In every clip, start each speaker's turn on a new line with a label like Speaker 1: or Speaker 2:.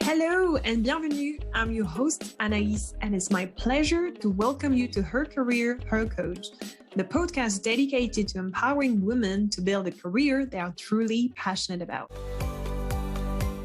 Speaker 1: Hello and bienvenue. I'm your host, Anaïs, and it's my pleasure to welcome you to Her Career, Her Coach, the podcast dedicated to empowering women to build a career they are truly passionate about.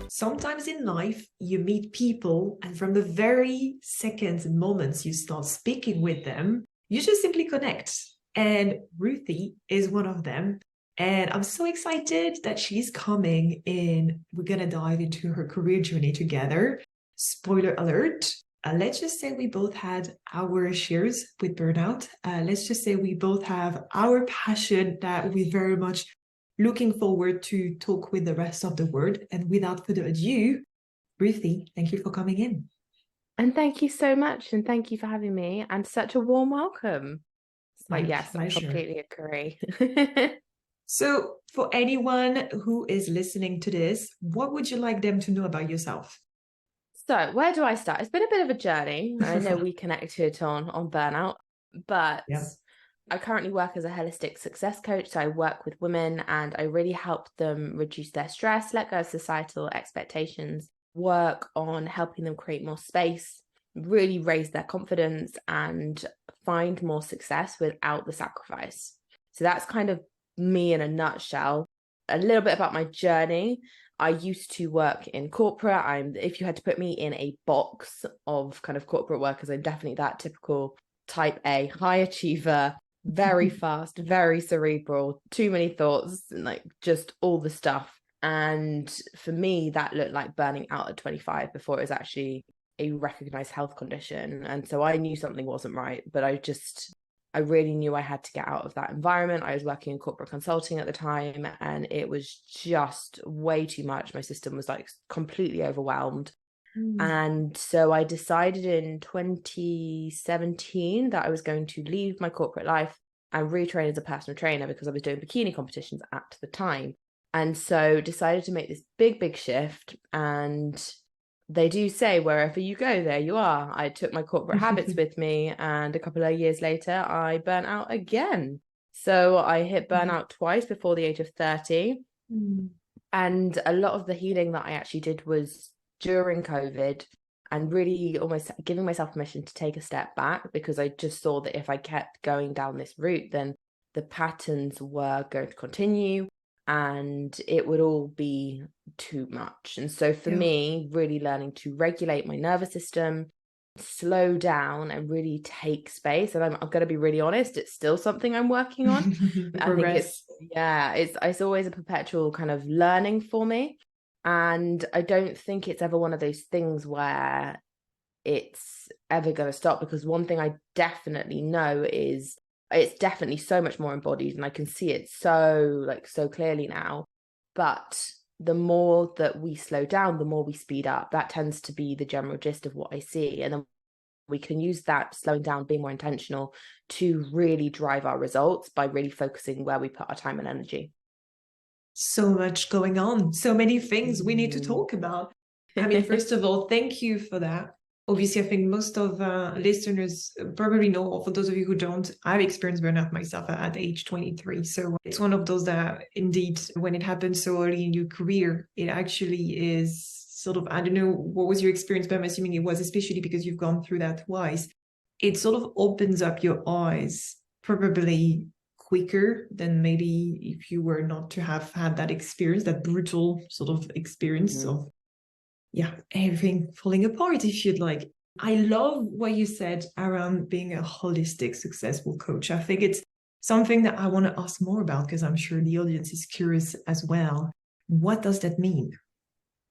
Speaker 1: Sometimes in life, you meet people, and from the very seconds and moments you start speaking with them, you just simply connect. And Ruthie is one of them. And I'm so excited that she's coming in. We're going to dive into her career journey together. Spoiler alert. Let's just say we both had our shares with burnout. Let's just say we both have our passion that we're very much looking forward to talk with the rest of the world. And without further ado, Ruthie, thank you for coming in.
Speaker 2: And thank you so much. And thank you for having me. And such a warm welcome.
Speaker 1: My
Speaker 2: yes,
Speaker 1: pleasure.
Speaker 2: I completely agree.
Speaker 1: So for anyone who is listening to this, what would you like them to know about yourself?
Speaker 2: So where do I start? It's been a bit of a journey. I know we connected on burnout, but yeah. I currently work as a holistic success coach. So I work with women and I really help them reduce their stress, let go of societal expectations, work on helping them create more space, really raise their confidence and find more success without the sacrifice. So that's kind of me in a nutshell. A little bit about my journey. I used to work in corporate. If you had to put me in a box of kind of corporate workers, I'm definitely that typical type A, high achiever, very fast, very cerebral, too many thoughts, and like just all the stuff. And for me, that looked like burning out at 25 before it was actually a recognized health condition. And so I knew something wasn't right, but I really knew I had to get out of that environment. I was working in corporate consulting at the time and it was just way too much. My system was like completely overwhelmed. And so I decided in 2017 that I was going to leave my corporate life and retrain as a personal trainer because I was doing bikini competitions at the time. And so decided to make this big shift. And they do say wherever you go, there you are. I took my corporate habits with me and a couple of years later, I burnt out again. So I hit burnout twice before the age of 30. And a lot of the healing that I actually did was during COVID and really almost giving myself permission to take a step back because I just saw that if I kept going down this route, then the patterns were going to continue and it would all be too much. And so for me, really learning to regulate my nervous system, slow down and really take space. And I'm going to be really honest, it's still something I'm working on. I think it's always a perpetual kind of learning for me. And I don't think it's ever one of those things where it's ever going to stop, because one thing I definitely know is it's definitely so much more embodied and I can see it so clearly now. But the more that we slow down, the more we speed up. That tends to be the general gist of what I see. And then we can use that slowing down, being more intentional to really drive our results by really focusing where we put our time and energy.
Speaker 1: So much going on, so many things we need to talk about. I mean, first of all, thank you for that. Obviously, I think most of listeners probably know, or for those of you who don't, I've experienced burnout myself at age 23. So it's one of those that indeed, when it happens so early in your career, it actually is sort of, I don't know, what was your experience, but I'm assuming it was, especially because you've gone through that twice. It sort of opens up your eyes probably quicker than maybe if you were not to have had that experience, that brutal sort of experience of everything falling apart, if you'd like. I love what you said around being a holistic, successful coach. I think it's something that I want to ask more about because I'm sure the audience is curious as well. What does that mean?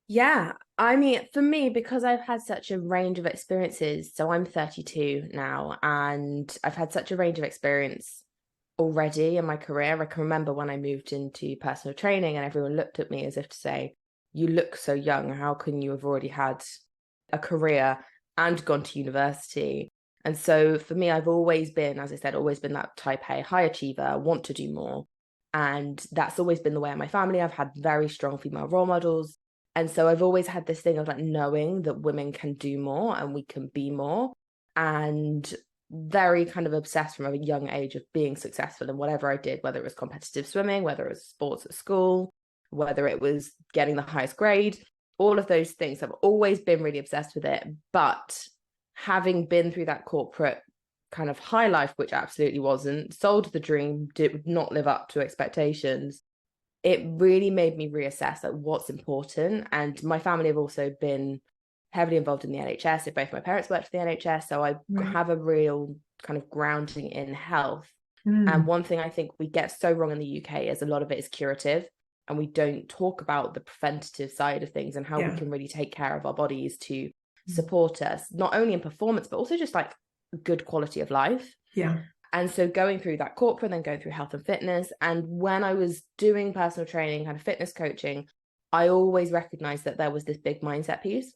Speaker 2: Yeah, I mean, for me, because I've had such a range of experiences, so I'm 32 now, and I've had such a range of experience already in my career. I can remember when I moved into personal training and everyone looked at me as if to say, you look so young, how can you have already had a career and gone to university? And so for me, I've always been, as I said, that type A, high achiever, want to do more. And that's always been the way in my family. I've had very strong female role models. And so I've always had this thing of like knowing that women can do more and we can be more. And very kind of obsessed from a young age of being successful in whatever I did, whether it was competitive swimming, whether it was sports at school, whether it was getting the highest grade, all of those things. I've always been really obsessed with it, but having been through that corporate kind of high life, which absolutely wasn't, sold the dream, did not live up to expectations, it really made me reassess like what's important. And my family have also been heavily involved in the NHS. So both my parents worked for the NHS, so I have a real kind of grounding in health. And one thing I think we get so wrong in the UK is a lot of it is curative, and we don't talk about the preventative side of things and how we can really take care of our bodies to support us, not only in performance, but also just like good quality of life. And so going through that corporate, then going through health and fitness. And when I was doing personal training, kind of fitness coaching, I always recognized that there was this big mindset piece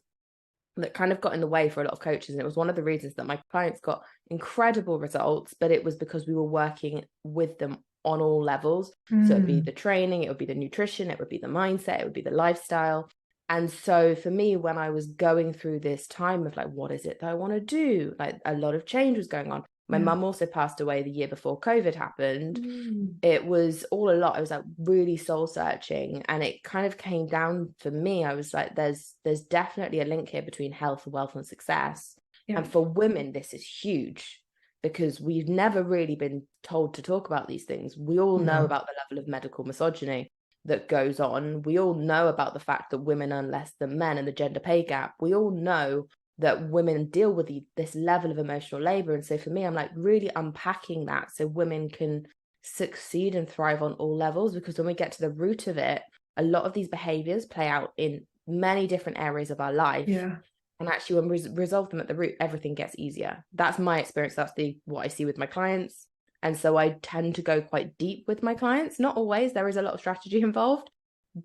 Speaker 2: that kind of got in the way for a lot of coaches. And it was one of the reasons that my clients got incredible results, but it was because we were working with them on all levels. So it'd be the training, it would be the nutrition, it would be the mindset, it would be the lifestyle. And so for me, when I was going through this time of like, what is it that I want to do? Like a lot of change was going on. My mum also passed away the year before COVID happened. It was all a lot. I was like really soul searching, and it kind of came down for me. I was like, there's definitely a link here between health, wealth, and success. And for women, this is huge because we've never really been told to talk about these things. We all know about the level of medical misogyny that goes on. We all know about the fact that women earn less than men and the gender pay gap. We all know that women deal with this level of emotional labor. And so for me, I'm like really unpacking that so women can succeed and thrive on all levels, because when we get to the root of it, a lot of these behaviors play out in many different areas of our life. And actually when we resolve them at the root, everything gets easier. That's my experience. That's what I see with my clients. And so I tend to go quite deep with my clients. Not always, there is a lot of strategy involved,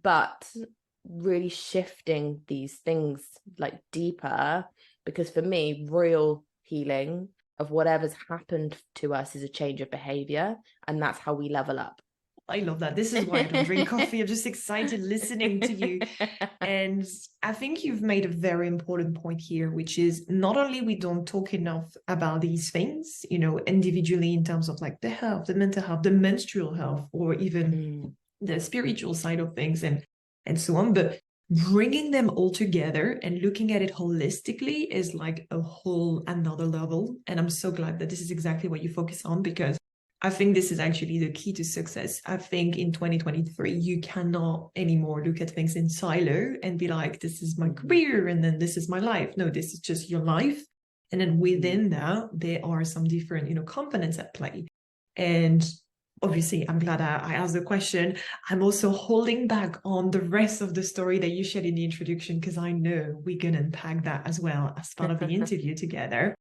Speaker 2: but really shifting these things like deeper, because for me, real healing of whatever's happened to us is a change of behavior, and that's how we level up.
Speaker 1: I love that. This is why I don't drink coffee. I'm just excited listening to you. And I think you've made a very important point here, which is not only we don't talk enough about these things, you know, individually in terms of like the health, the mental health, the menstrual health, or even the spiritual side of things and so on, but bringing them all together and looking at it holistically is like a whole another level. And I'm so glad that this is exactly what you focus on, because I think this is actually the key to success. I think in 2023, you cannot anymore look at things in silo and be like, this is my career and then this is my life. No, this is just your life. And then within that, there are some different, you know, components at play. And obviously, I'm glad I asked the question. I'm also holding back on the rest of the story that you shared in the introduction, because I know we're going to unpack that as well as part of the interview together.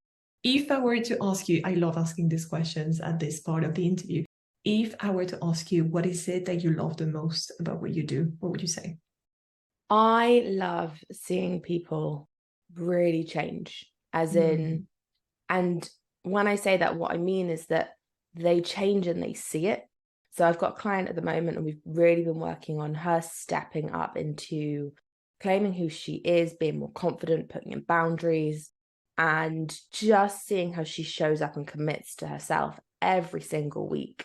Speaker 1: If I were to ask you, I love asking these questions at this part of the interview. If I were to ask you, what is it that you love the most about what you do? What would you say?
Speaker 2: I love seeing people really change, as in, and when I say that, what I mean is that they change and they see it. So I've got a client at the moment, and we've really been working on her stepping up into claiming who she is, being more confident, putting in boundaries, and just seeing how she shows up and commits to herself every single week,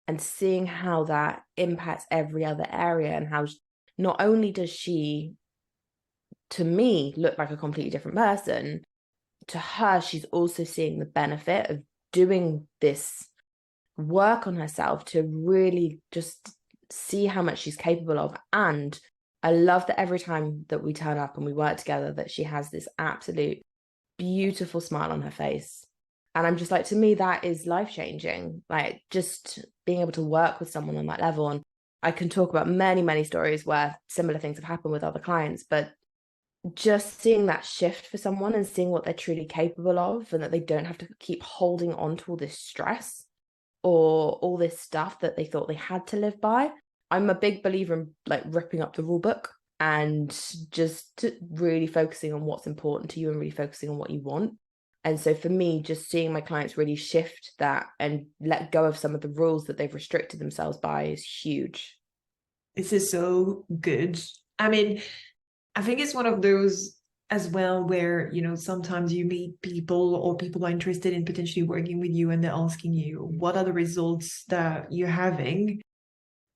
Speaker 2: and seeing how that impacts every other area, and how not only does she, to me, look like a completely different person, to her, she's also seeing the benefit of doing this work on herself to really just see how much she's capable of. And I love that every time that we turn up and we work together, that she has this absolute beautiful smile on her face. And I'm just like, to me, that is life-changing, like just being able to work with someone on that level. And I can talk about many, many stories where similar things have happened with other clients, but just seeing that shift for someone and seeing what they're truly capable of, and that they don't have to keep holding on to all this stress or all this stuff that they thought they had to live by. I'm a big believer in like ripping up the rule book and just really focusing on what's important to you and really focusing on what you want. And so for me, just seeing my clients really shift that and let go of some of the rules that they've restricted themselves by is huge.
Speaker 1: This is so good. I mean, I think it's one of those as well where, you know, sometimes you meet people or people are interested in potentially working with you and they're asking you, what are the results that you're having?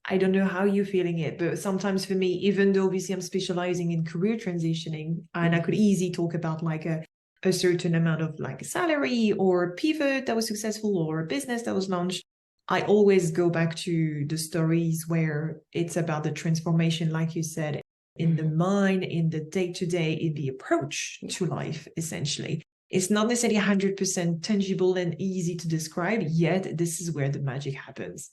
Speaker 1: I don't know how you're feeling it, but sometimes for me, even though obviously I'm specializing in career transitioning, and I could easily talk about like a certain amount of like salary or pivot that was successful or a business that was launched, I always go back to the stories where it's about the transformation, like you said, in the mind, in the day-to-day, in the approach to life, essentially. It's not necessarily 100% tangible and easy to describe, yet this is where the magic happens.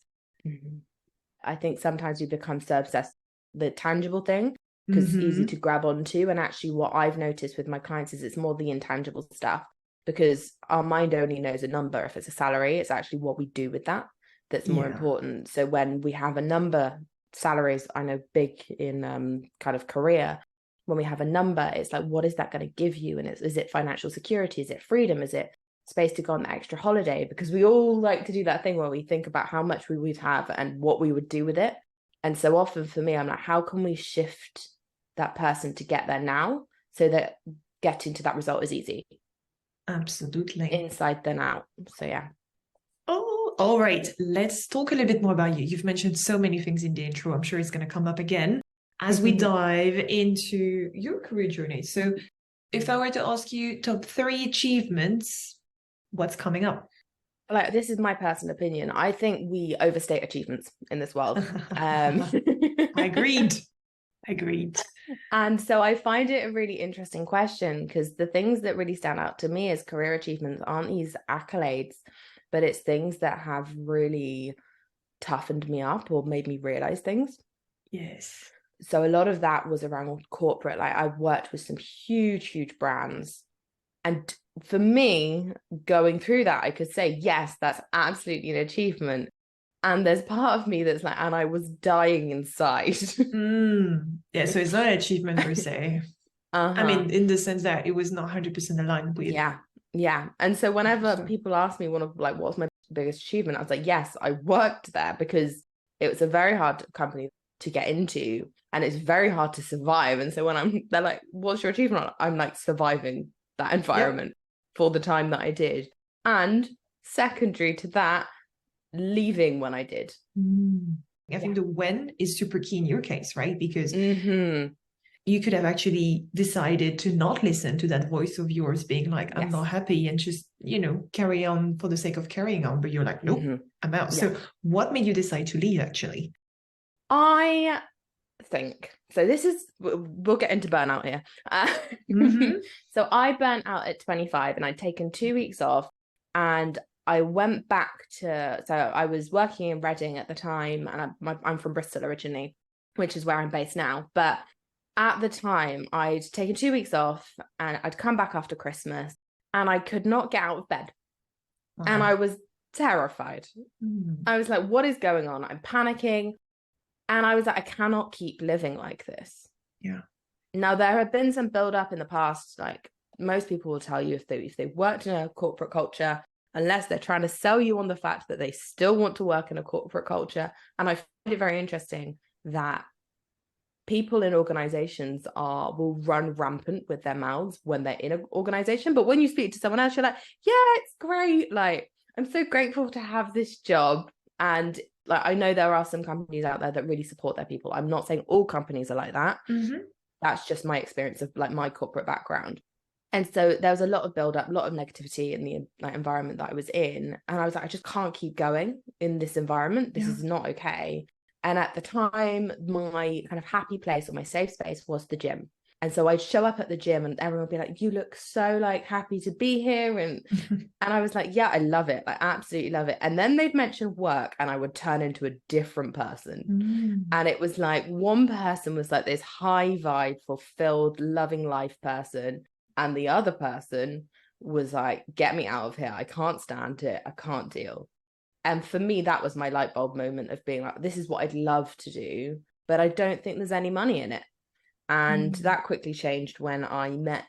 Speaker 2: I think sometimes we become so obsessed with the tangible thing because it's easy to grab onto. And actually what I've noticed with my clients is it's more the intangible stuff, because our mind only knows a number. If it's a salary, it's actually what we do with that that's more important. So when we have a number, salaries, I know big in kind of career, when we have a number, it's like, what is that going to give you? And is it financial security? Is it freedom? Is it space to go on the extra holiday? Because we all like to do that thing where we think about how much we would have and what we would do with it. And so often for me, I'm like, how can we shift that person to get there now so that getting to that result is easy?
Speaker 1: Absolutely.
Speaker 2: Inside then out. So yeah.
Speaker 1: Oh, all right. Let's talk a little bit more about you. You've mentioned so many things in the intro. I'm sure it's going to come up again as we dive into your career journey. So if I were to ask you top 3 achievements, what's coming up?
Speaker 2: Like, this is my personal opinion. I think we overstate achievements in this world.
Speaker 1: Agreed.
Speaker 2: And so I find it a really interesting question, because the things that really stand out to me as career achievements aren't these accolades, but it's things that have really toughened me up or made me realize things.
Speaker 1: Yes.
Speaker 2: So a lot of that was around corporate. Like, I worked with some huge brands. And for me, going through that, I could say, yes, that's absolutely an achievement. And there's part of me that's like, and I was dying inside.
Speaker 1: Yeah, so it's not an achievement per se. I mean, in the sense that it was not 100% aligned with.
Speaker 2: Yeah. And so whenever people ask me what's my biggest achievement, I was like, yes, I worked there, because it was a very hard company to get into and it's very hard to survive. And so when they're like, what's your achievement? I'm like, surviving that environment for the time that I did. And secondary to that, leaving when I did.
Speaker 1: I think the when is super key in your case, right? Because you could have actually decided to not listen to that voice of yours being like, I'm not happy, and just, carry on for the sake of carrying on. But you're like, nope, I'm out. So what made you decide to leave, actually?
Speaker 2: I think, so this is, we'll get into burnout here. So I burnt out at 25 and I'd taken 2 weeks off, and I went back so I was working in Reading at the time, and I'm from Bristol originally, which is where I'm based now. But at the time, I'd taken 2 weeks off and I'd come back after Christmas and I could not get out of bed. And I was terrified. I was like, what is going on? I'm panicking. And I was like, I cannot keep living like this.
Speaker 1: Yeah.
Speaker 2: Now, there have been some build up in the past. Like, most people will tell you, if they worked in a corporate culture, unless they're trying to sell you on the fact that they still want to work in a corporate culture. And I find it very interesting that people in organizations will run rampant with their mouths when they're in an organization. But when you speak to someone else, you're like, yeah, it's great. Like, I'm so grateful to have this job. And like, I know there are some companies out there that really support their people. I'm not saying all companies are like that. That's just my experience of like my corporate background. And so there was a lot of build-up, a lot of negativity in the environment that I was in. And I was like, I just can't keep going in this environment. This is not okay. And at the time, my kind of happy place or my safe space was the gym. And so I'd show up at the gym and everyone would be like, you look so like happy to be here. And I was like, yeah, I love it. I absolutely love it. And then they'd mention work and I would turn into a different person. And it was like, one person was like this high vibe, fulfilled, loving life person. And the other person was like, get me out of here. I can't stand it. I can't deal. And for me, that was my light bulb moment of being like, this is what I'd love to do, but I don't think there's any money in it. And that quickly changed when I met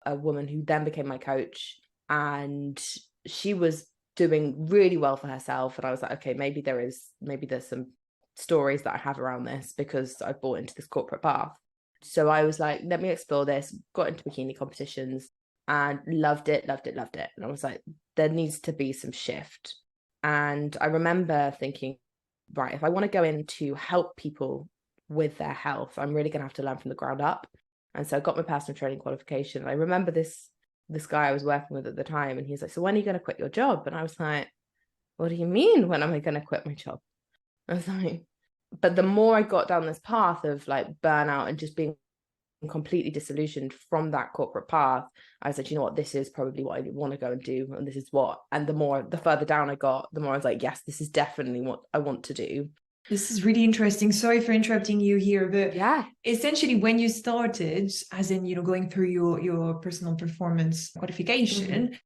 Speaker 2: a woman who then became my coach, and she was doing really well for herself. And I was like, okay, maybe there's some stories that I have around this, because I bought into this corporate path. So I was like, let me explore this, got into bikini competitions and loved it. And I was like, there needs to be some shift. And I remember thinking, right, if I want to go in to help people with their health, I'm really going to have to learn from the ground up. And so I got my personal training qualification. I remember this guy I was working with at the time, and he's like, so when are you going to quit your job? And I was like, what do you mean, when am I going to quit my job? I was like, but the more I got down this path of like burnout and just being completely disillusioned from that corporate path, I said, you know what, this is probably what I want to go and do, and this is what. And the further down I got, the more I was like, yes, this is definitely what I want to do.
Speaker 1: This is really interesting. Sorry for interrupting you here, but
Speaker 2: yeah,
Speaker 1: essentially when you started, as in, going through your personal performance qualification,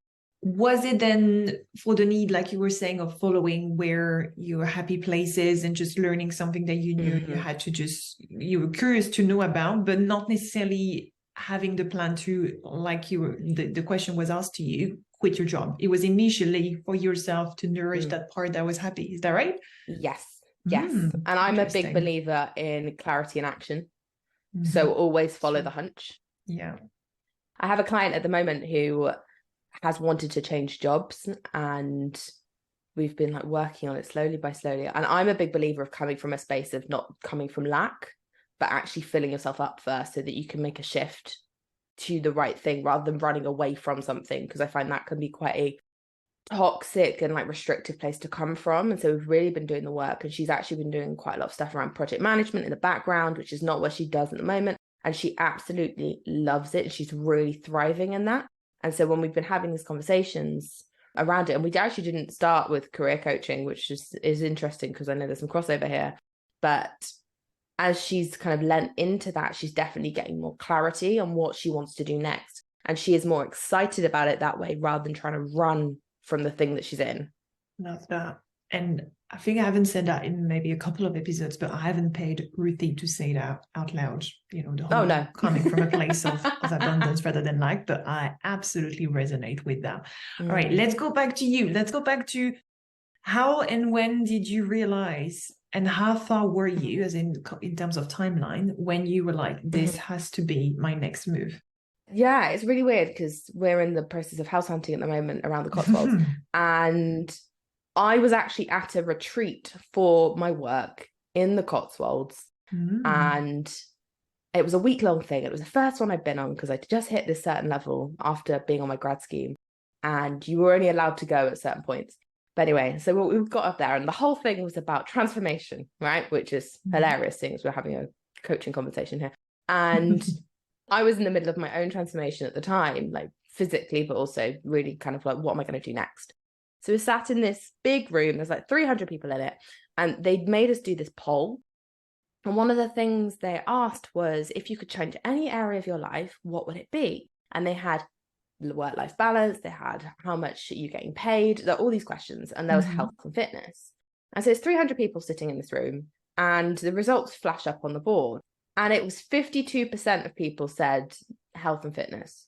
Speaker 1: was it then for the need, like you were saying, of following where your happy place is and just learning something that you knew you had to you were curious to know about, but not necessarily having the plan to, like the question was asked to you, quit your job? It was initially for yourself to nourish that part that was happy. Is that right?
Speaker 2: Yes. And I'm a big believer in clarity and action. So always follow the hunch.
Speaker 1: Yeah.
Speaker 2: I have a client at the moment who has wanted to change jobs, and we've been like working on it slowly. And I'm a big believer of coming from a space of not coming from lack, but actually filling yourself up first so that you can make a shift to the right thing rather than running away from something, because I find that can be quite a toxic and like restrictive place to come from. And so we've really been doing the work, and she's actually been doing quite a lot of stuff around project management in the background, which is not what she does at the moment, and she absolutely loves it, and she's really thriving in that. And so when we've been having these conversations around it, and we actually didn't start with career coaching, which is interesting because I know there's some crossover here, but as she's kind of lent into that, she's definitely getting more clarity on what she wants to do next, and she is more excited about it that way rather than trying to run from the thing that she's in.
Speaker 1: Love that. And I think I haven't said that in maybe a couple of episodes, but I haven't paid Ruthie to say that out loud. The whole
Speaker 2: no.
Speaker 1: coming from a place of abundance rather than lack, but I absolutely resonate with that. All right, let's go back to you. Let's go back to how and when did you realize, and how far were you, as in terms of timeline, when you were like, this has to be my next move?
Speaker 2: Yeah, it's really weird because we're in the process of house hunting at the moment around the Cotswolds. And I was actually at a retreat for my work in the Cotswolds. And it was a week-long thing. It was the first one I'd been on because I just hit this certain level after being on my grad scheme. And you were only allowed to go at certain points. But anyway, so we got up there, and the whole thing was about transformation, right? Which is hilarious, seeing as we're having a coaching conversation here. And I was in the middle of my own transformation at the time, like physically, but also really kind of like, what am I going to do next? So we sat in this big room, there's like 300 people in it, and they'd made us do this poll. And one of the things they asked was, if you could change any area of your life, what would it be? And they had work-life balance, they had how much are you getting paid, all these questions, and there was health and fitness. And so it's 300 people sitting in this room, and the results flash up on the board. And it was 52% of people said health and fitness.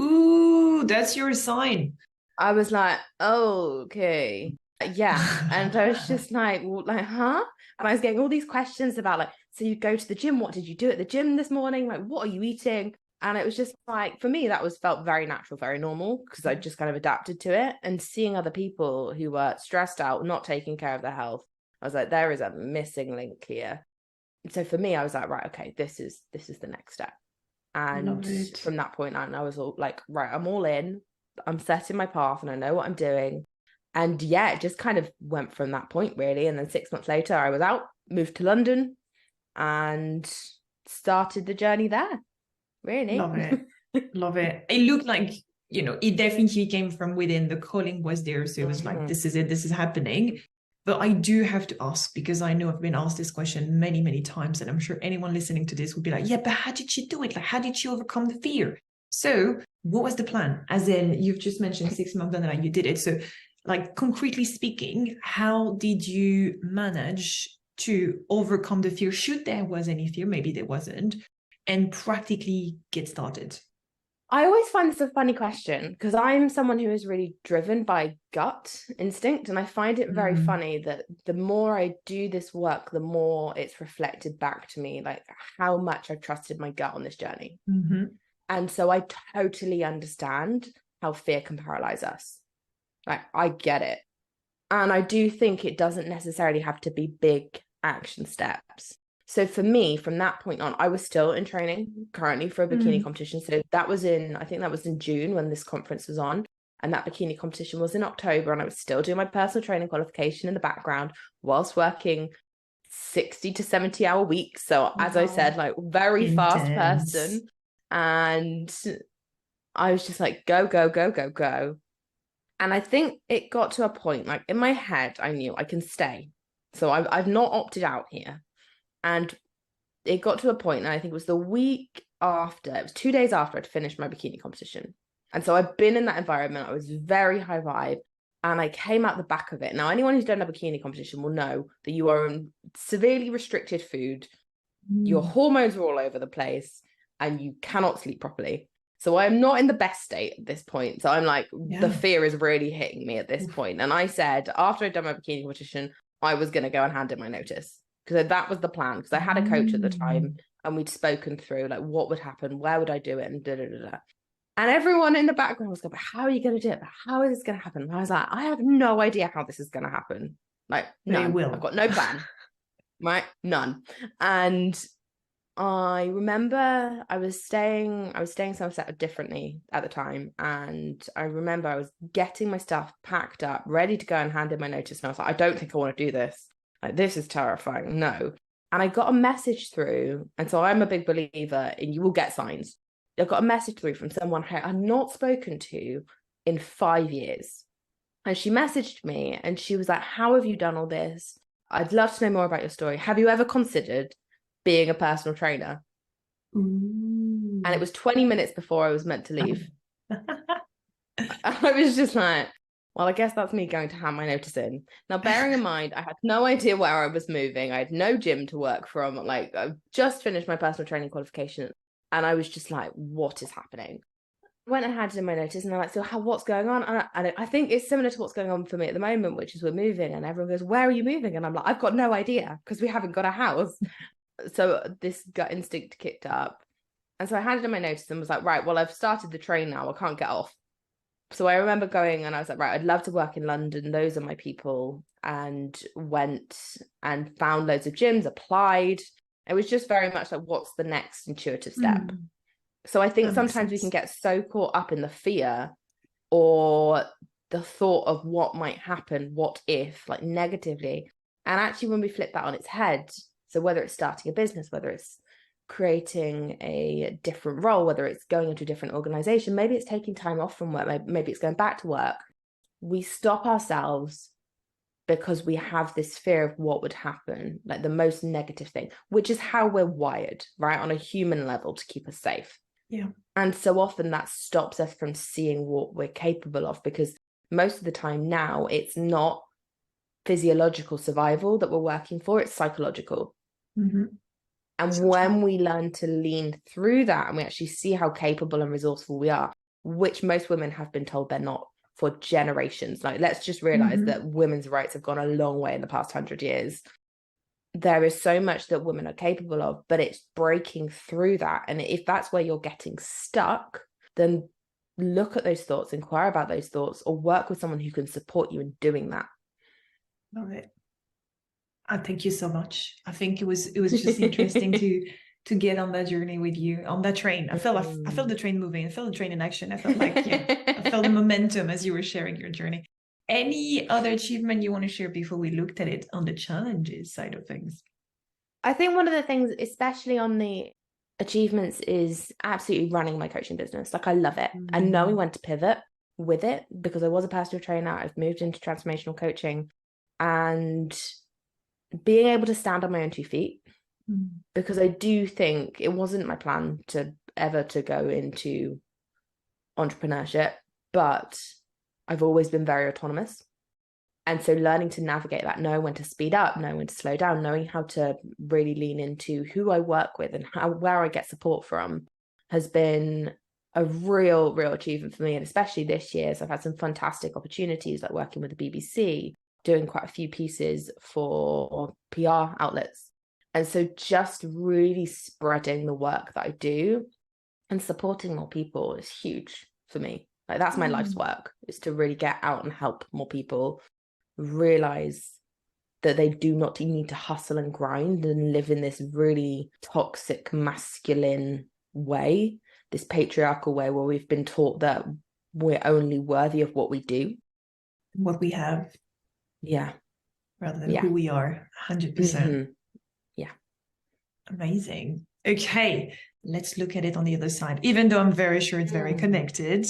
Speaker 1: Ooh, that's your sign.
Speaker 2: I was like, oh, okay. Yeah. And I was just like, huh? And I was getting all these questions about like, so you go to the gym, what did you do at the gym this morning? Like, what are you eating? And it was just like, for me, that felt very natural, very normal, because I just kind of adapted to it. And seeing other people who were stressed out, not taking care of their health, I was like, there is a missing link here. So for me, I was like, right, okay, this is the next step. And from that point on, I was all like, right, I'm all in, I'm setting my path and I know what I'm doing. And yeah, it just kind of went from that point, really. And then 6 months later, I was out, moved to London, and started the journey there, really.
Speaker 1: Love it. Love it. It looked like, it definitely came from within. The calling was there. So it was like, this is it, this is happening. But I do have to ask, because I know I've been asked this question many, many times, and I'm sure anyone listening to this would be like, yeah, but how did she do it? Like, how did she overcome the fear? So what was the plan? As in, you've just mentioned 6 months and like you did it. So like, concretely speaking, how did you manage to overcome the fear? Should there was any fear, maybe there wasn't, and practically get started?
Speaker 2: I always find this a funny question, because I'm someone who is really driven by gut instinct. And I find it very funny that the more I do this work, the more it's reflected back to me, like how much I've trusted my gut on this journey. And so I totally understand how fear can paralyze us. Like, I get it. And I do think it doesn't necessarily have to be big action steps. So for me, from that point on, I was still in training currently for a bikini competition. So that was I think that was in June when this conference was on. And that bikini competition was in October. And I was still doing my personal training qualification in the background whilst working 60 to 70-hour weeks. So as I said, like very fast person. And I was just like, go, go, go, go, go. And I think it got to a point, like in my head, I knew I can stay. So I've not opted out here. And it got to a point, and I think it was the week after, it was 2 days after I'd finished my bikini competition. And so I've been in that environment. I was very high vibe, and I came out the back of it. Now, anyone who's done a bikini competition will know that you are on severely restricted food. Your hormones are all over the place, and you cannot sleep properly. So I'm not in the best state at this point. So I'm like, the fear is really hitting me at this point. And I said, after I'd done my bikini competition, I was going to go and hand in my notice. Because that was the plan. Because I had a coach at the time, and we'd spoken through like what would happen, where would I do it, and da da da da. And everyone in the background was going, but how are you going to do it? But how is this going to happen? And I was like, I have no idea how this is going to happen. Like, none. I've got no plan. Right? None. And I remember I was staying Somerset differently at the time. And I remember I was getting my stuff packed up, ready to go and hand in my notice. And I was like, I don't think I want to do this. Like, this is terrifying. No. And I got a message through. And so I'm a big believer in you will get signs. I got a message through from someone I had not spoken to in 5 years. And she messaged me and she was like, how have you done all this? I'd love to know more about your story. Have you ever considered being a personal trainer? And it was 20 minutes before I was meant to leave. I was just like, well, I guess that's me going to hand my notice in. Now, bearing in mind, I had no idea where I was moving. I had no gym to work from. Like, I've just finished my personal training qualification. And I was just like, what is happening? I went and handed in my notice, and they're like, so what's going on? And I think it's similar to what's going on for me at the moment, which is we're moving. And everyone goes, where are you moving? And I'm like, I've got no idea because we haven't got a house. So this gut instinct kicked up. And so I handed in my notice and was like, right, well, I've started the train now. I can't get off. So I remember going and I was like, right, I'd love to work in London. Those are my people. And went and found loads of gyms, applied. It was just very much like, what's the next intuitive step? So I think sometimes we can get so caught up in the fear or the thought of what might happen, what if, like negatively. And actually, when we flip that on its head, so whether it's starting a business, whether it's creating a different role, whether it's going into a different organization, maybe it's taking time off from work, maybe it's going back to work, we stop ourselves because we have this fear of what would happen, like the most negative thing, which is how we're wired, right? On a human level to keep us safe.
Speaker 1: Yeah.
Speaker 2: And so often that stops us from seeing what we're capable of, because most of the time now it's not physiological survival that we're working for, it's psychological. And so when we learn to lean through that and we actually see how capable and resourceful we are, which most women have been told they're not for generations. Like, let's just realize that women's rights have gone a long way in the past 100 years. There is so much that women are capable of, but it's breaking through that. And if that's where you're getting stuck, then look at those thoughts, inquire about those thoughts, or work with someone who can support you in doing that.
Speaker 1: All right. Thank you so much. I think it was just interesting to get on that journey with you, on that train. I felt the train moving. I felt the train in action. I felt like I felt the momentum as you were sharing your journey. Any other achievement you want to share before we looked at it on the challenges side of things?
Speaker 2: I think one of the things, especially on the achievements, is absolutely running my coaching business. Like, I love it. And knowing when to pivot with it, because I was a personal trainer. I've moved into transformational coaching, and being able to stand on my own 2 feet, because I do think it wasn't my plan to ever to go into entrepreneurship, but I've always been very autonomous. And so learning to navigate that, knowing when to speed up, knowing when to slow down, knowing how to really lean into who I work with and where I get support from, has been a real achievement for me. And especially this year, so I've had some fantastic opportunities, like working with the BBC, doing quite a few pieces for PR outlets. And so just really spreading the work that I do and supporting more people is huge for me. Like, that's my life's work, is to really get out and help more people. realize that they do not need to hustle and grind and live in this really toxic masculine way, this patriarchal way where we've been taught that we're only worthy of what we do,
Speaker 1: what we have, rather than who we are. 100%.
Speaker 2: Yeah.
Speaker 1: Amazing. Okay, let's look at it on the other side, even though I'm very sure it's very connected.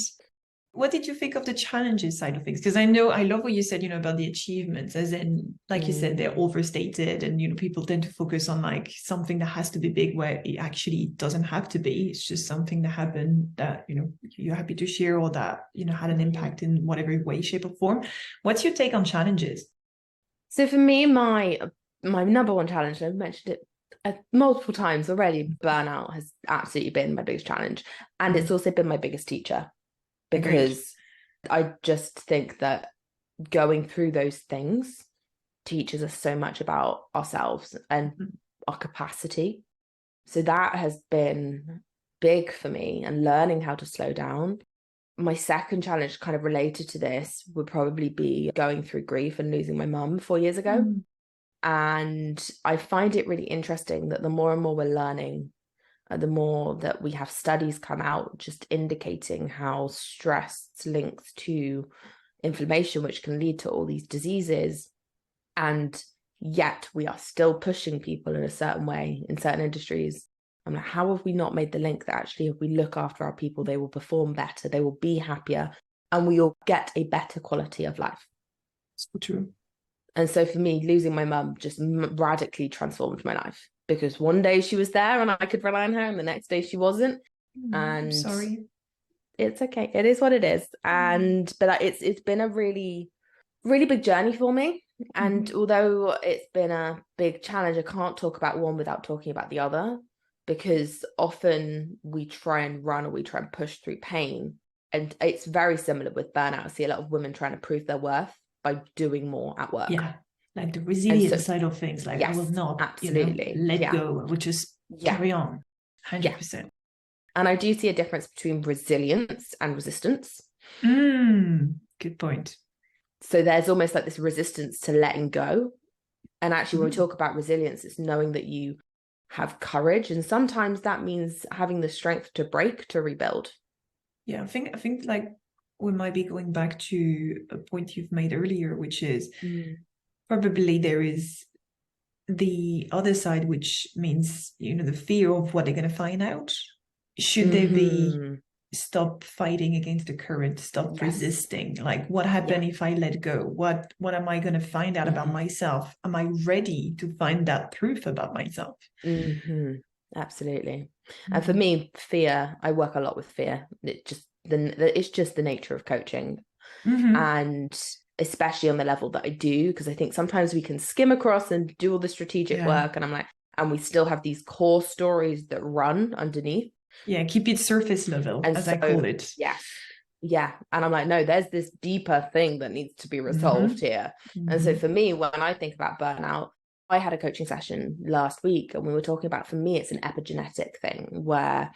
Speaker 1: What did you think of the challenges side of things? Because I love what you said, about the achievements, as in, like you said, they're overstated, and, people tend to focus on like something that has to be big where it actually doesn't have to be. It's just something that happened that, you're happy to share, or that, had an impact in whatever way, shape or form. What's your take on challenges?
Speaker 2: So for me, my number one challenge, I've mentioned it multiple times already, burnout has absolutely been my biggest challenge. And it's also been my biggest teacher. Because I just think that going through those things teaches us so much about ourselves and our capacity. So that has been big for me, and learning how to slow down. My second challenge, kind of related to this, would probably be going through grief and losing my mum 4 years ago. And I find it really interesting that the more and more we're learning, the more that we have studies come out just indicating how stress links to inflammation, which can lead to all these diseases. And yet we are still pushing people in a certain way in certain industries. I'm like, how have we not made the link that actually if we look after our people, they will perform better, they will be happier, and we will get a better quality of life?
Speaker 1: So true.
Speaker 2: And so for me, losing my mum just radically transformed my life. Because one day she was there and I could rely on her, and the next day she wasn't. And
Speaker 1: sorry,
Speaker 2: it's okay. It is what it is. But it's been a really, really big journey for me. And although it's been a big challenge, I can't talk about one without talking about the other, because often we try and run, or we try and push through pain. And it's very similar with burnout. I see a lot of women trying to prove their worth by doing more at work.
Speaker 1: Yeah. Like the resilience side of things, like, yes, I will not absolutely let go, I will just carry on. 100%.
Speaker 2: And I do see a difference between resilience and resistance.
Speaker 1: Good point.
Speaker 2: So there's almost like this resistance to letting go. And actually, when we talk about resilience, it's knowing that you have courage, and sometimes that means having the strength to break, to rebuild.
Speaker 1: Yeah, I think like we might be going back to a point you've made earlier, which is probably there is the other side, which means, the fear of what they're going to find out. Should they be stop fighting against the current, stop resisting? Like, what happened if I let go? What am I going to find out about myself? Am I ready to find that truth about myself?
Speaker 2: Absolutely. And for me, fear, I work a lot with fear. It's just the nature of coaching. And especially on the level that I do, because I think sometimes we can skim across and do all the strategic work, and I'm like, and we still have these core stories that run underneath.
Speaker 1: Yeah, keep it surface level, and as I call it.
Speaker 2: Yeah. And I'm like, no, there's this deeper thing that needs to be resolved here. And so for me, when I think about burnout, I had a coaching session last week, and we were talking about, for me, it's an epigenetic thing where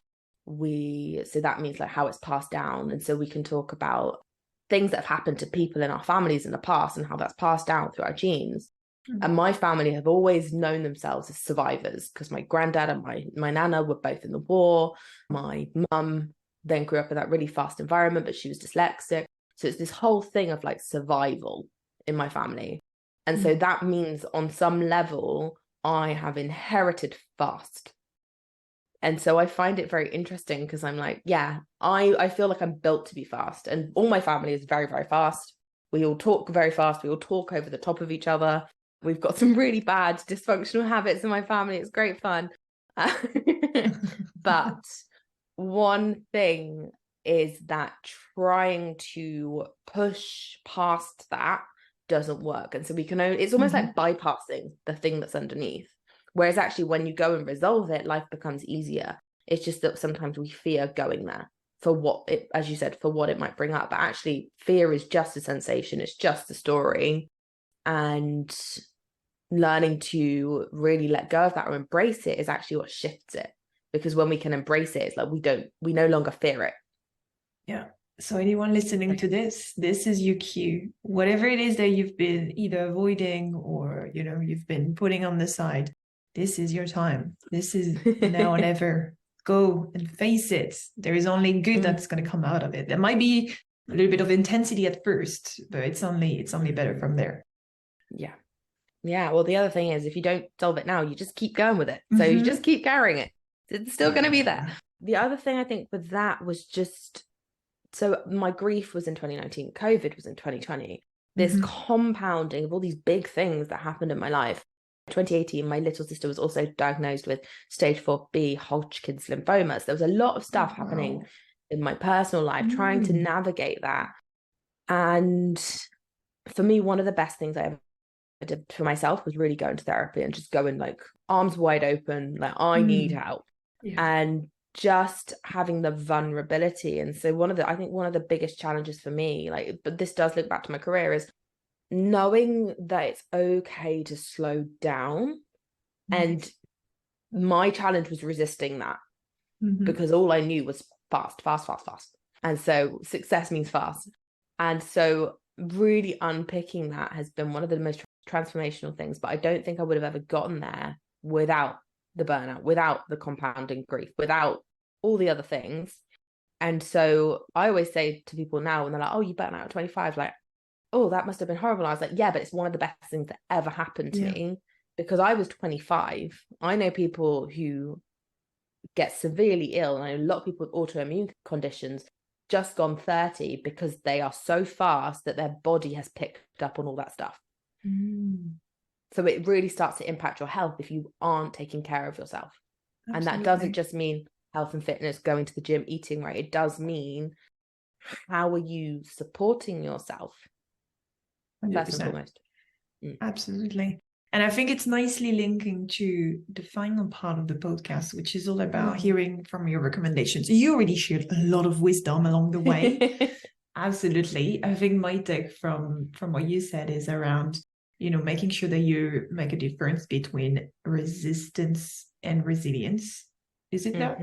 Speaker 2: so that means like how it's passed down. And so we can talk about things that have happened to people in our families in the past and how that's passed down through our genes. And my family have always known themselves as survivors, because my granddad and my nana were both in the war. My mum then grew up in that really fast environment, but she was dyslexic. So it's this whole thing of like survival in my family. And so that means on some level, I have inherited fast. And so I find it very interesting, because I'm like, I feel like I'm built to be fast. And all my family is very, very fast. We all talk very fast. We all talk over the top of each other. We've got some really bad dysfunctional habits in my family. It's great fun. But one thing is that trying to push past that doesn't work. And so we can it's almost like bypassing the thing that's underneath. Whereas actually when you go and resolve it, life becomes easier. It's just that sometimes we fear going there for what it, as you said, for what it might bring up. But actually fear is just a sensation. It's just a story. And learning to really let go of that or embrace it is actually what shifts it. Because when we can embrace it, it's like we no longer fear it.
Speaker 1: Yeah. So anyone listening to this is your cue. Whatever it is that you've been either avoiding or, you've been putting on the side, this is your time. This is now or never. Go and face it. There is only good that's going to come out of it. There might be a little bit of intensity at first, but it's only better from there.
Speaker 2: Yeah. Yeah. Well, the other thing is, if you don't solve it now, you just keep going with it. So you just keep carrying it. It's still going to be there. The other thing I think with that was just, so my grief was in 2019, COVID was in 2020. This compounding of all these big things that happened in my life. 2018, my little sister was also diagnosed with stage 4B Hodgkin's lymphoma. So there was a lot of stuff happening in my personal life, trying to navigate that. And for me, one of the best things I ever did for myself was really go into therapy and just go in like arms wide open, like I need help. And just having the vulnerability. And so I think one of the biggest challenges for me, but this does look back to my career, is knowing that it's okay to slow down. And my challenge was resisting that because all I knew was fast. And so success means fast. And so really unpicking that has been one of the most transformational things, but I don't think I would have ever gotten there without the burnout, without the compounding grief, without all the other things. And so I always say to people now when they're like, oh, you burnt out at 25, like, oh, that must have been horrible. I was like, yeah, but it's one of the best things that ever happened to me, because I was 25. I know people who get severely ill, and I know a lot of people with autoimmune conditions just gone 30 because they are so fast that their body has picked up on all that stuff. So it really starts to impact your health if you aren't taking care of yourself. Absolutely. And that doesn't just mean health and fitness, going to the gym, eating right. It does mean, how are you supporting yourself?
Speaker 1: 100%.
Speaker 2: First and foremost.
Speaker 1: Absolutely. And I think it's nicely linking to the final part of the podcast, which is all about hearing from your recommendations. You already shared a lot of wisdom along the way. Absolutely. I think my take from what you said is around, making sure that you make a difference between resistance and resilience. Is it that?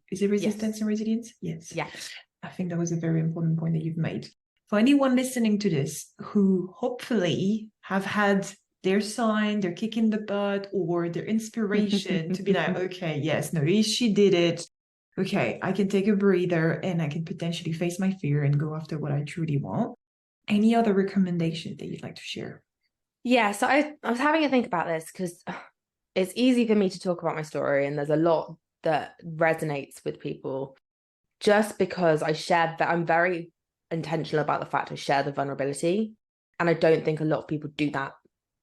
Speaker 1: Is it resistance and resilience? Yes.
Speaker 2: Yeah.
Speaker 1: I think that was a very important point that you've made. For anyone listening to this who hopefully have had their sign, their kick in the butt, or their inspiration to be like, okay, yes, no, she did it. Okay, I can take a breather and I can potentially face my fear and go after what I truly want. Any other recommendation that you'd like to share?
Speaker 2: Yeah, so I was having a think about this because it's easy for me to talk about my story, and there's a lot that resonates with people just because I shared that. I'm very intentional about the fact I share the vulnerability, and I don't think a lot of people do that.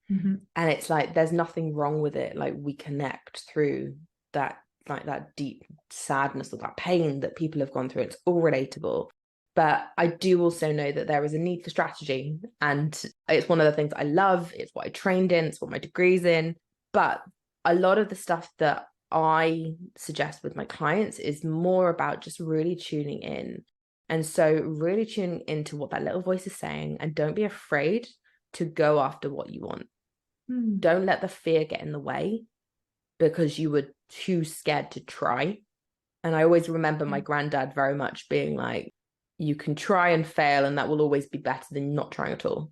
Speaker 2: And it's like, there's nothing wrong with it. Like, we connect through that, like that deep sadness or that pain that people have gone through. It's all relatable. But I do also know that there is a need for strategy, and it's one of the things I love. It's what I trained in, it's what my degree's in. But a lot of the stuff that I suggest with my clients is more about just really tuning in. And so really tuning into what that little voice is saying, and don't be afraid to go after what you want. Don't let the fear get in the way because you were too scared to try. And I always remember my granddad very much being like, you can try and fail, and that will always be better than not trying at all.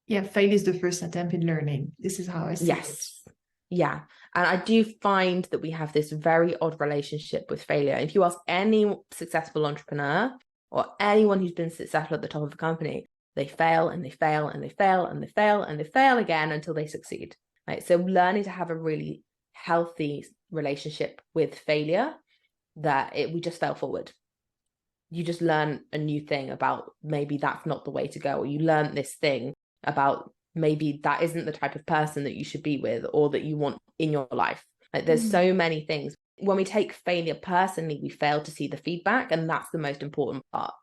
Speaker 1: Yeah, fail is the first attempt in learning. This is how I see it.
Speaker 2: Yeah. And I do find that we have this very odd relationship with failure. If you ask any successful entrepreneur or anyone who's been successful at the top of a company, they fail and they fail and they fail and they fail and they fail again until they succeed. Right? So learning to have a really healthy relationship with failure, that we just fail forward. You just learn a new thing about maybe that's not the way to go, or you learn this thing about maybe that isn't the type of person that you should be with or that you want in your life. Like, there's so many things. When we take failure personally, we fail to see the feedback, and that's the most important part.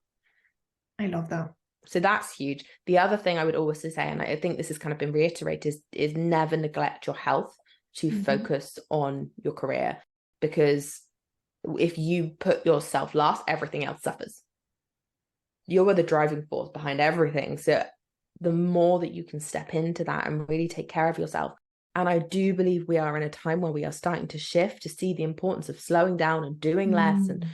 Speaker 1: I love that.
Speaker 2: So that's huge. The other thing I would also say, and I think this has kind of been reiterated, is never neglect your health to focus on your career, because if you put yourself last, everything else suffers. You're the driving force behind everything. So the more that you can step into that and really take care of yourself. And I do believe we are in a time where we are starting to shift to see the importance of slowing down and doing less and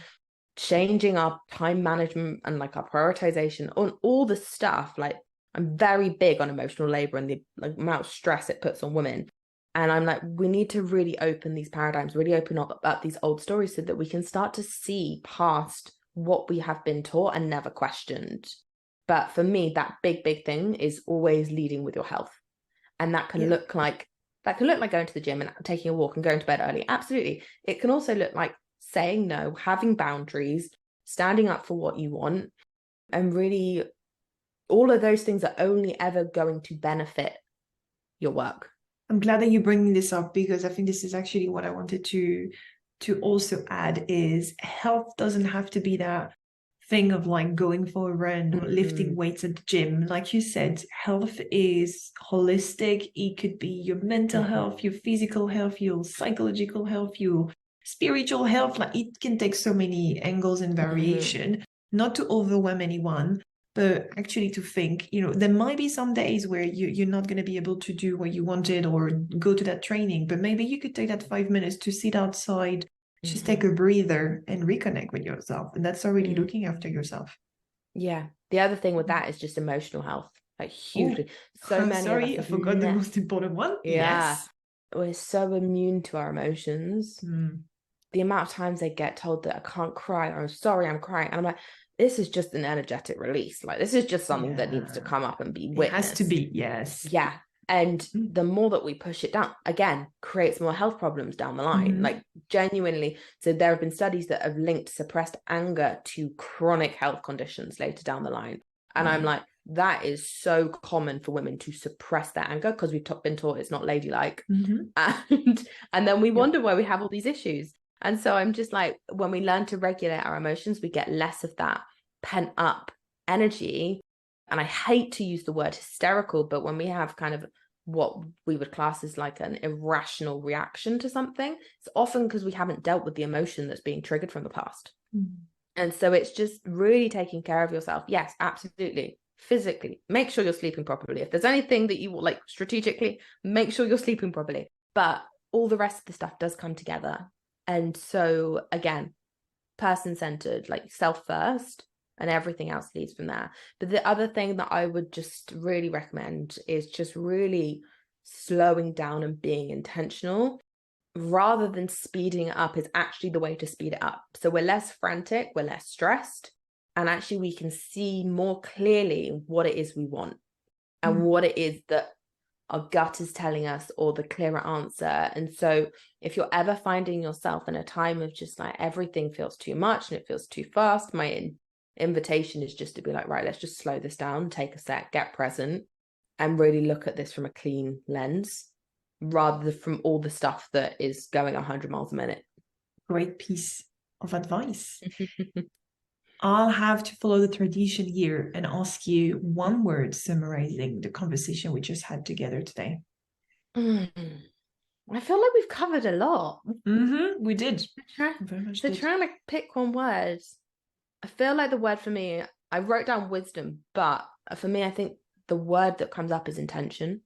Speaker 2: changing our time management and like our prioritization on all the stuff. Like, I'm very big on emotional labor and the like, amount of stress it puts on women. And I'm like, we need to really open these paradigms, really open up these old stories so that we can start to see past what we have been taught and never questioned. But for me, that big thing is always leading with your health. And that can look like going to the gym and taking a walk and going to bed early. Absolutely. It can also look like saying no, having boundaries, standing up for what you want, and really all of those things are only ever going to benefit your work.
Speaker 1: I'm glad that you're bringing this up, because I think this is actually what I wanted to also add is health doesn't have to be that thing of like going for a run or lifting weights at the gym. Like you said, health is holistic. It could be your mental health, your physical health, your psychological health, your spiritual health. Like it can take so many angles and variation, not to overwhelm anyone, but actually to think, there might be some days where you're not going to be able to do what you wanted or go to that training, but maybe you could take that 5 minutes to sit outside, just take a breather and reconnect with yourself. And that's already looking after yourself.
Speaker 2: Yeah. The other thing with that is just emotional health, like hugely.
Speaker 1: Sorry, I forgot the most important one.
Speaker 2: Yeah.
Speaker 1: Yes.
Speaker 2: We're so immune to our emotions. The amount of times they get told that I can't cry, or I'm sorry, I'm crying. And I'm like, this is just an energetic release. Like, this is just something that needs to come up and be witnessed.
Speaker 1: It has to be, yes.
Speaker 2: Yeah. And the more that we push it down, again, creates more health problems down the line. Like, genuinely. So there have been studies that have linked suppressed anger to chronic health conditions later down the line. And I'm like, that is so common for women to suppress their anger because we've been taught it's not ladylike. And then we wonder why we have all these issues. And so I'm just like, when we learn to regulate our emotions, we get less of that pent up energy. And I hate to use the word hysterical, but when we have kind of what we would class as like an irrational reaction to something, it's often because we haven't dealt with the emotion that's being triggered from the past. And so it's just really taking care of yourself. Yes, absolutely. Physically, make sure you're sleeping properly. If there's anything that you like strategically, make sure you're sleeping properly. But all the rest of the stuff does come together. And so again, person-centered, like self first, and everything else leads from there. But the other thing that I would just really recommend is just really slowing down and being intentional rather than speeding it up is actually the way to speed it up. So we're less frantic, we're less stressed, and actually we can see more clearly what it is we want and what it is that our gut is telling us, or the clearer answer. And so if you're ever finding yourself in a time of just like everything feels too much and it feels too fast, my invitation is just to be like, right, let's just slow this down, take a sec, get present, and really look at this from a clean lens rather than from all the stuff that is going 100 miles a minute.
Speaker 1: Great piece of advice. I'll have to follow the tradition here and ask you one word summarizing the conversation we just had together today.
Speaker 2: I feel like we've covered a lot.
Speaker 1: We did.
Speaker 2: Trying to pick one word. I feel like the word for me, I wrote down wisdom, but for me, I think the word that comes up is intention.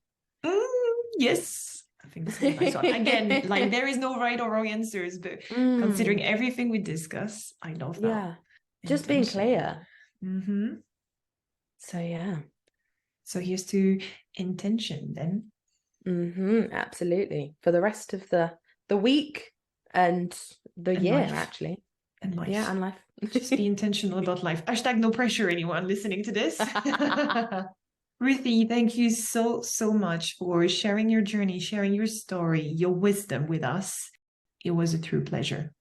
Speaker 1: Yes. I think that's a nice one. Again, like there is no right or wrong answers, but considering everything we discuss, I love that.
Speaker 2: Yeah. Just being clear. So yeah.
Speaker 1: So here's to intention then.
Speaker 2: Absolutely. For the rest of the week and the year, life. Actually.
Speaker 1: And life.
Speaker 2: Yeah, and life.
Speaker 1: Just be intentional about life. # no pressure, anyone listening to this. Ruthie, thank you so much for sharing your journey, sharing your story, your wisdom with us. It was a true pleasure.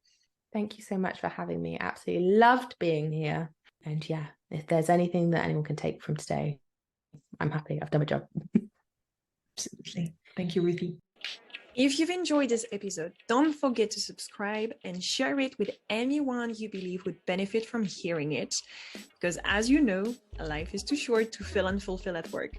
Speaker 2: Thank you so much for having me. Absolutely loved being here. And yeah, if there's anything that anyone can take from today, I'm happy. I've done my job.
Speaker 1: Absolutely. Thank you, Ruthie.
Speaker 3: If you've enjoyed this episode, don't forget to subscribe and share it with anyone you believe would benefit from hearing it. Because as you know, life is too short to feel unfulfilled at work.